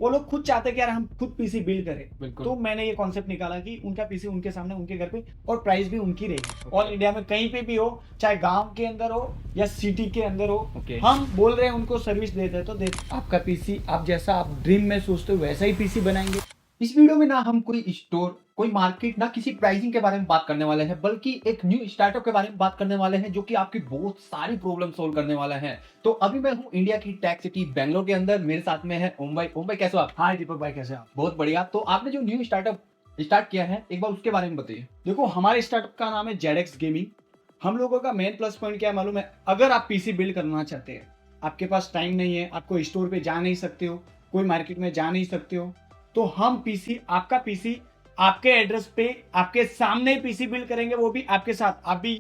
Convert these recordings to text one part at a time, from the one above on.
वो लोग खुद चाहते हैं कि यार हम खुद पीसी बिल्ड करें। बिल्कुल। तो मैंने ये कॉन्सेप्ट निकाला कि उनका पीसी उनके सामने उनके घर पे, और प्राइस भी उनकी रहेगी। Okay. ऑल इंडिया में कहीं पे भी हो, चाहे गांव के अंदर हो या सिटी के अंदर हो, Okay. हम बोल रहे हैं उनको सर्विस देते हैं तो दे आपका पीसी आप जैसा आप ड्रीम में सोचते हो वैसा ही पीसी बनाएंगे। इस वीडियो में ना हम कोई स्टोर, कोई मार्केट, ना किसी प्राइसिंग के बारे में बात करने वाले हैं, बल्कि एक न्यू स्टार्टअप के बारे में बात करने वाले हैं जो कि आपकी बहुत सारी प्रॉब्लम सोल्व करने वाला है। तो अभी मैं हूँ इंडिया की टेक सिटी बेंगलोर के अंदर। मेरे साथ में है ओम भाई। ओम भाई कैसे हो आप? हाँ दीपक भाई, कैसे आप? बहुत बढ़िया। तो आपने जो न्यू स्टार्टअप स्टार्ट किया है, एक बार उसके बारे में बताइए। देखो, हमारे स्टार्टअप का नाम है जेडेक्स गेमिंग। हम लोगों का मेन प्लस पॉइंट क्या है मालूम है? अगर आप पीसी बिल्ड करना चाहते हैं, आपके पास टाइम नहीं है, आपको स्टोर पे जा नहीं सकते हो, कोई मार्केट में जा नहीं सकते हो, तो हम पीसी, आपका पीसी आपके एड्रेस पे आपके सामने पीसी बिल्ड करेंगे। वो भी आपके साथ, आप भी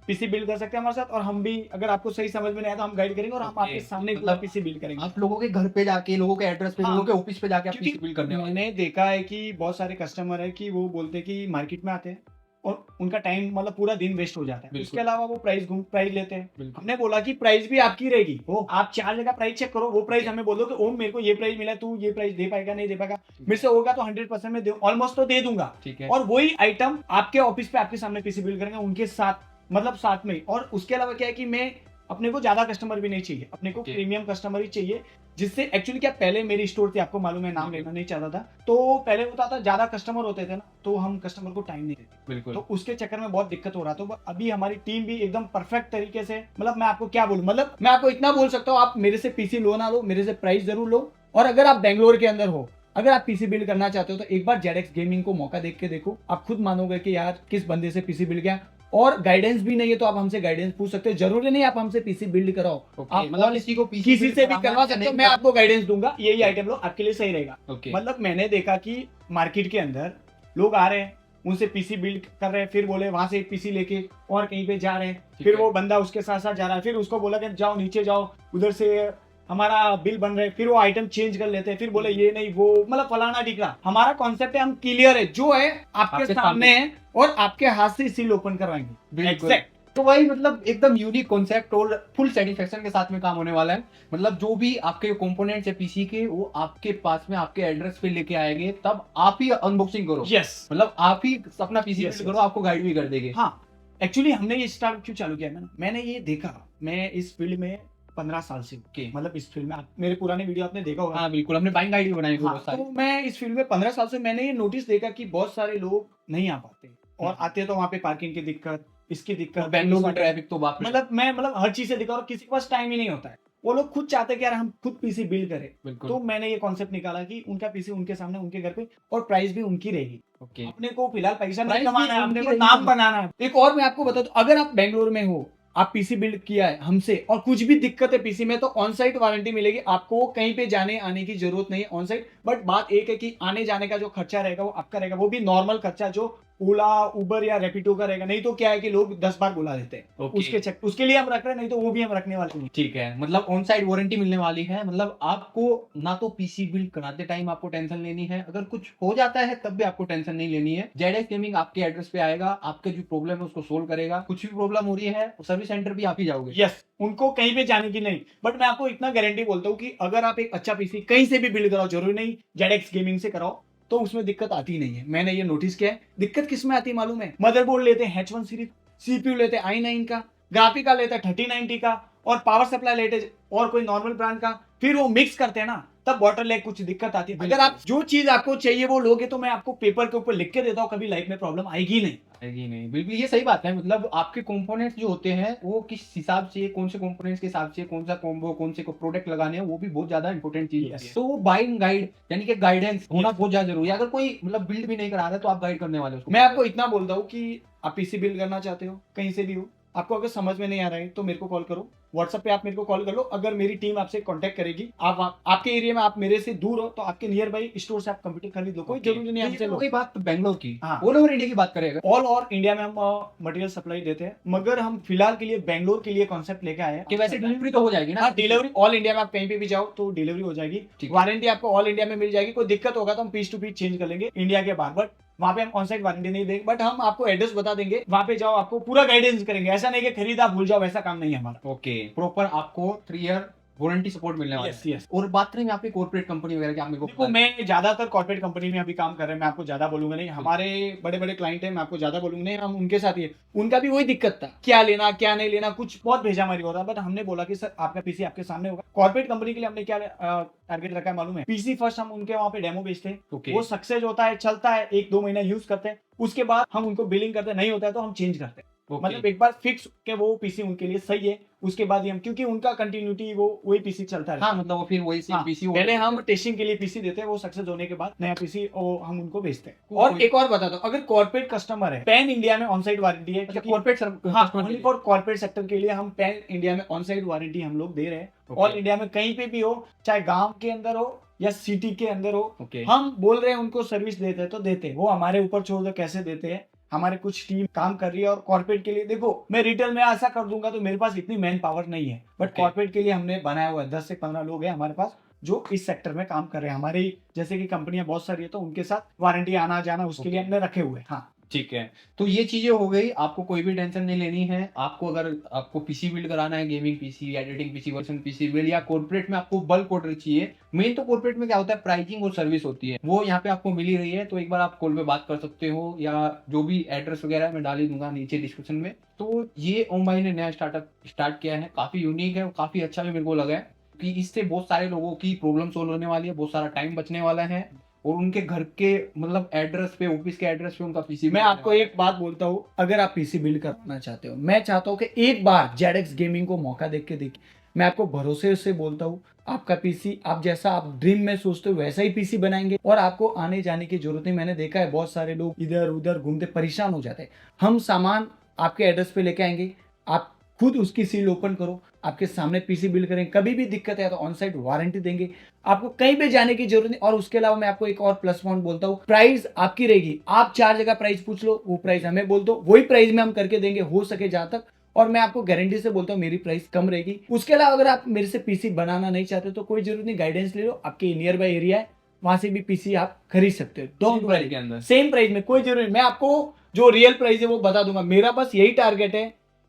पीसी बिल्ड कर सकते हैं हमारे साथ, और हम भी, अगर आपको सही समझ में नहीं आया तो हम गाइड करेंगे और हम Okay. आपके सामने पूरा मतलब पीसी बिल्ड करेंगे। आप लोगों के घर पे जाके, लोगों के एड्रेस पे, हाँ, लोगों के ऑफिस पे जाके आप क्योंकि पीसी बिल्ड करने वाले हैं। मैंने देखा है कि बहुत सारे कस्टमर है कि वो बोलते हैं कि मार्केट में आते हैं और उनका टाइम मतलब पूरा दिन वेस्ट हो जाता है। बिल्कुल। उसके अलावा वो प्राइस लेते हैं। बिल्कुल। हमने बोला कि प्राइस भी आपकी रहेगी। वो आप 4 जगह प्राइस चेक करो, वो प्राइस हमें बोलो कि ओम मेरे को ये प्राइस मिला, तू ये प्राइस दे पाएगा नहीं दे पाएगा। मेरे से होगा तो 100% में ऑलमोस्ट तो दे दूंगा। ठीक है। और वही आइटम आपके ऑफिस पे आपके सामने पीसी बिल्ड करेंगे उनके साथ, मतलब साथ में। और उसके अलावा क्या है कि मैं, अपने को ज्यादा कस्टमर भी नहीं चाहिए, अपने को Okay. प्रीमियम कस्टमर ही चाहिए। जिससे एक्चुअली क्या, पहले मेरी स्टोर थी, आपको मालूम है, नाम Okay. लेना नहीं चाहता था। तो पहले होता था ज्यादा कस्टमर होते थे ना, तो हम कस्टमर को टाइम नहीं देते, बिल्कुल। तो उसके चक्कर में बहुत दिक्कत हो रहा था। तो अभी हमारी टीम भी एकदम परफेक्ट तरीके से, मतलब मैं आपको क्या बोलूं, मतलब मैं आपको इतना बोल सकता हूँ, आप मेरे से पीसी लो ना लो, मेरे से प्राइस जरूर लो। और अगर आप बेंगलोर के अंदर हो, अगर आप पीसी बिल्ड करना चाहते हो तो एक बार जेडेक्स गेमिंग को मौका देख के देखो, आप खुद मानोगे कि यार किस बंदे से पीसी बिल्ड गया। और गाइडेंस भी नहीं है तो आप हमसे गाइडेंस पूछ सकते हो, जरूरी नहीं आप हमसे पीसी बिल्ड कराओ। Okay. आप मतलब और किसी को PC किसी build से भी कराना करवा है, सकते हो, नहीं मैं कर- आपको गाइडेंस दूंगा, यही आइटम लो, आपके लिए सही रहेगा। Okay. मतलब मैंने देखा कि मार्केट के अंदर लोग आ रहे हैं, उनसे पीसी बिल्ड कर रहे हैं, फिर बोले वहां से एक पीसी लेके और कहीं पे जा रहे हैं, ठीक फिर है। वो बंदा उसके साथ साथ जा रहा है, फिर उसको बोला कि जाओ नीचे जाओ, उधर से हमारा बिल बन रहा है, फिर वो आइटम चेंज कर लेते हैं, फिर बोले ये नहीं वो, मतलब फलाना ढिकला। हमारा कॉन्सेप्ट है, हम क्लियर है, जो है आपके आपके सामने है, और आपके हाथ से सील ओपन करवाएंगे। बिल्कुल। Exact. तो वही, मतलब एकदम यूनिक कॉन्सेप्ट और फुल सेटिस्फेक्शन के साथ में काम होने वाला है। मतलब जो भी आपके कंपोनेंट्स है पीसी के, वो आपके पास में आपके एड्रेस पे लेके आएंगे, तब आप ही अनबॉक्सिंग करो। Yes. मतलब आप ही अपना पीसी Yes, बिल्ड yes. करो, आपको गाइड भी कर देंगे। हाँ, एक्चुअली हमने ये स्टार्ट क्यों चालू किया है, मैंने ये देखा, मैं इस फील्ड में 15 साल से हूँ। Okay. मतलब इस फील्ड में मेरे पुराने वीडियो आपने देखा होगा। हाँ बिल्कुल, हमने बाइंग गाइड भी बनाई हुई है हाँ, बहुत सारी। तो मैं इस फील्ड में 15 साल से, मैंने ये नोटिस देखा कि बहुत सारे लोग नहीं आ पाते, और आते हैं तो वहाँ पे पार्किंग की दिक्कत, इसकी और दिक्कत, बेंगलोर में ट्रैफिक तो बाप रे। मतलब हर चीज से दिक्कत, और किसी के पास टाइम ही नहीं होता है। वो लोग खुद चाहते हैं कि यार हम खुद पीसी बिल्ड करें। बिल्कुल। तो मैंने ये कॉन्सेप्ट निकाला कि उनका पीसी उनके सामने उनके घर पे, और प्राइस भी उनकी रहेगी। ओके। अपने को फिलहाल पैसा नहीं Price भी कमाना है, अपने उनकी को रहेगी। नाम बनाना है। एक और मैं आपको बता दूं, अगर आप बेंगलोर में हो, आप पीसी बिल्ड किया है हमसे, और कुछ भी दिक्कत है पीसी में, तो ऑन साइट वारंटी मिलेगी आपको, कहीं पे जाने आने की जरूरत नहीं है ऑन साइट। बट बात एक है कि आने जाने का जो खर्चा रहेगा वो आपका रहेगा, वो भी नॉर्मल खर्चा जो ओला, उबर या रैपिडो का रहेगा। नहीं तो क्या है कि लोग 10 बार बुला लेते हैं। Okay. उसके लिए हम रख रहे हैं, नहीं तो वो भी हम रखने वाले नहीं। ठीक है, मतलब ऑन साइड वारंटी मिलने वाली है। मतलब आपको ना तो पीसी बिल्ड कराते टाइम आपको टेंशन लेनी है, अगर कुछ हो जाता है तब भी आपको टेंशन नहीं लेनी है। जेडेक्स गेमिंग आपके एड्रेस पे आएगा, आपके जो प्रॉब्लम है उसको सोल्व करेगा। कुछ भी प्रॉब्लम हो रही है, सर्विस सेंटर भी आप ही जाओगे। यस, उनको कहीं पे जाने की नहीं। बट मैं आपको इतना गारंटी बोलता हूँ कि अगर आप एक अच्छा पीसी कहीं से भी बिल्ड कराओ, जरूरी नहीं जेडेक्स गेमिंग से कराओ, तो उसमें दिक्कत आती नहीं है। मैंने ये नोटिस किया है। दिक्कत किस में आती है मालूम है? मदरबोर्ड लेते हैं H1 सीरीज, सीपीयू लेते हैं i9 का, ग्राफिक कार्ड लेते हैं 3090 का, और पावर सप्लाई लेते हैं और कोई नॉर्मल ब्रांड का, फिर वो मिक्स करते हैं ना, तब बॉटल लेग कुछ दिक्कत आती है। अगर आप जो चीज आपको चाहिए वो लोगे, तो मैं आपको पेपर के ऊपर लिख के देता हूँ, कभी लाइफ में प्रॉब्लम आएगी नहीं। आएगी नहीं, बिल्कुल ये सही बात है। मतलब आपके कंपोनेंट्स जो होते हैं वो किस हिसाब से, कौन से कंपोनेंट्स के हिसाब से कौन सा कॉम्बो, कौन से प्रोडक्ट लगाने हैं, वो भी बहुत ज्यादा इंपॉर्टेंट चीज होती है। तो वो बाइंग गाइड यानी कि गाइडेंस होना बहुत ज्यादा जरूरी है। अगर कोई मतलब बिल्ड भी नहीं करा रहा है तो आप गाइड करने वाले हो उसको। मैं आपको इतना बोलता हूँ कि आप पीसी बिल्ड करना चाहते हो, कहीं से भी हो, आपको अगर समझ में नहीं आ रहा है तो मेरे को कॉल करो, व्हाट्सएप पे आप मेरे को कॉल कर लो। अगर मेरी टीम आपसे कांटेक्ट करेगी, आपके एरिया में, आप मेरे से दूर हो, तो आपके नियर बाई स्टोर से आप कंप्यूटर खरीद लो, कोई जरूरी नहीं हमसे लो। कोई बात बेंगलोर की, हाँ। ऑल ओवर इंडिया की बात करेगा। ऑल ओवर इंडिया में हम मटेरियल सप्लाई देते हैं, मगर हम फिलहाल के लिए बेंगलोर के लिए कॉन्सेप्ट लेके आए हैं कि वैसे डिलीवरी तो हो जाएगी ना? हाँ, डिलीवरी ऑल इंडिया में, आप कहीं पे भी जाओ तो डिलीवरी हो जाएगी। वारंटी आपको ऑल इंडिया में मिल जाएगी। कोई दिक्कत होगा तो हम पीस टू पीस चेंज कर लेंगे इंडिया के बाहर, बट वहाँ पे हम ऑन साइड वारंटी नहीं देंगे। बट हम आपको एड्रेस बता देंगे, वहाँ पे जाओ, आपको पूरा गाइडेंस करेंगे। ऐसा नहीं कि खरीदा भूल जाओ, वैसा काम नहीं है हमारा। ओके, प्रॉपर आपको 3 ईयर वारंटी सपोर्ट मिलने वाला यस है। यस। और बात करें यहाँ पे कॉर्पोरेट कंपनी वगैरह की, आप मेरे को देखो मैं ज्यादातर कॉर्पोरेट कंपनी में अभी काम कर रहे हैं, मैं आपको ज्यादा बोलूंगा नहीं, हमारे बड़े बड़े क्लाइंट हैं, मैं आपको ज्यादा बोलूंगा नहीं, हम उनके साथ ही है। उनका भी वही दिक्कत था, क्या लेना क्या नहीं लेना, कुछ बहुत भेजामारी हो रहा, बट हमने बोला कि सर आपका पीसी आपके सामने होगा। कॉर्पोरेट कंपनी के लिए हमने क्या टारगेट रखा है मालूम है, पीसी फर्स्ट हम उनके वहाँ पे डेमो बेचते हैं, ओके वो सक्सेस होता है, चलता है, 1-2 महीना यूज करते हैं, उसके बाद हम उनको बिलिंग करते हैं, नहीं होता है तो हम चेंज करते हैं। मतलब एक बार फिक्स के वो पीसी उनके लिए सही है, उसके बाद ही हम, क्योंकि उनका कंटिन्यूटी वो वही पीसी चलता है। हाँ मतलब वो फिर वही हाँ, पीसी पहले हम टेस्टिंग के लिए पीसी देते हैं, वो सक्सेस होने के बाद नया पीसी हम उनको भेजते हैं। कोई- और एक और बताता हूँ, अगर कॉर्पोरेट कस्टमर है, पैन इंडिया में ऑन साइट वारंटी है, क्योंकि कॉर्पोरेट हाँ ओनली फॉर कॉर्पोरेट सेक्टर के लिए हम पैन इंडिया में ऑन साइट वारंटी हम लोग दे रहे हैं। ऑल इंडिया में कहीं पे भी हो, चाहे गांव के अंदर हो या सिटी के अंदर हो, ओके हम बोल रहे हैं उनको सर्विस देते हैं तो देते हैं, वो हमारे ऊपर छोड़ दो कैसे देते हैं, हमारे कुछ टीम काम कर रही है। और कॉर्पोरेट के लिए देखो, मैं रिटेल में ऐसा कर दूंगा तो मेरे पास इतनी मैन पावर नहीं है, बट Okay. कॉर्पोरेट के लिए हमने बनाया हुआ है, 10 से 15 लोग हैं हमारे पास जो इस सेक्टर में काम कर रहे हैं। हमारी जैसे कि कंपनियां बहुत सारी है तो उनके साथ वारंटी आना जाना उसके लिए Okay. हमने रखे हुए हैं। हाँ ठीक है, तो ये चीजें हो गई, आपको कोई भी टेंशन नहीं लेनी है। आपको अगर आपको पीसी बिल्ड कराना है, gaming PC, editing PC, version PC build, या कॉर्पोरेट में आपको बल्क ऑर्डर चाहिए, मेन तो कॉर्पोरेट में क्या होता है, प्राइसिंग और सर्विस होती है, वो यहाँ पे आपको मिल ही रही है। तो एक बार आप कॉल पे बात कर सकते हो, या जो भी एड्रेस वगैरह है मैं डाल ही दूंगा नीचे डिस्क्रिप्शन में। तो ये ओम भाई ने नया स्टार्टअप स्टार्ट किया है, काफी यूनिक है, काफी अच्छा भी मेरे को लगा है कि इससे बहुत सारे लोगों की प्रॉब्लम सोल्व होने वाली है, बहुत सारा टाइम बचने वाला है, और उनके घर के मतलब एड्रेस पे, ऑफिस के एड्रेस पे उनका पीसी। मैं आपको एक बात बोलता हूँ, अगर आप पीसी बिल्ड करना चाहते हो, मैं चाहता हूँ कि एक बार जेडएक्स गेमिंग को मौका देख के देखिए। मैं आपको भरोसे से बोलता हूँ, आपका पीसी आप जैसा आप ड्रीम में सोचते हो वैसा ही पीसी बनाएंगे, और आपको आने जाने की जरूरत नहीं। मैंने देखा है बहुत सारे लोग इधर उधर घूमते परेशान हो जाते हैं। हम सामान आपके एड्रेस पे लेके आएंगे, आप खुद उसकी सील ओपन करो, आपके सामने पीसी बिल्ड करेंगे, कभी भी दिक्कत है तो ऑन साइट वारंटी देंगे, आपको कहीं पे जाने की जरूरत नहीं। और उसके अलावा मैं आपको एक और प्लस पॉइंट बोलता हूँ, प्राइस आपकी रहेगी, आप 4 जगह प्राइस पूछ लो, वो प्राइस हमें बोल दो, वही प्राइस में हम करके देंगे हो सके जहां तक। और मैं आपको गारंटी से बोलता हूँ मेरी प्राइस कम रहेगी। उसके अलावा अगर आप मेरे से पीसी बनाना नहीं चाहते तो कोई जरूरत नहीं, गाइडेंस ले लो, आपके नियर बाय एरिया है वहां से भी पीसी आप खरीद सकते हो, डोंट वरी, के अंदर सेम प्राइस में, कोई जरूरी नहीं। मैं आपको जो रियल प्राइस है वो बता दूंगा। मेरा बस यही टारगेट है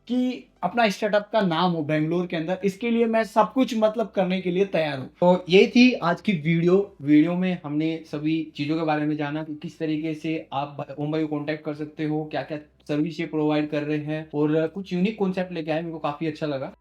कि अपना स्टार्टअप का नाम हो बेंगलोर के अंदर, इसके लिए मैं सब कुछ मतलब करने के लिए तैयार हूँ। तो ये थी आज की वीडियो में हमने सभी चीज़ों के बारे में जाना कि किस तरीके से आप ओम भाई को कॉन्टैक्ट कर सकते हो, क्या क्या सर्विस ये प्रोवाइड कर रहे हैं, और कुछ यूनिक कॉन्सेप्ट लेके आए, मेरे को काफ़ी अच्छा लगा।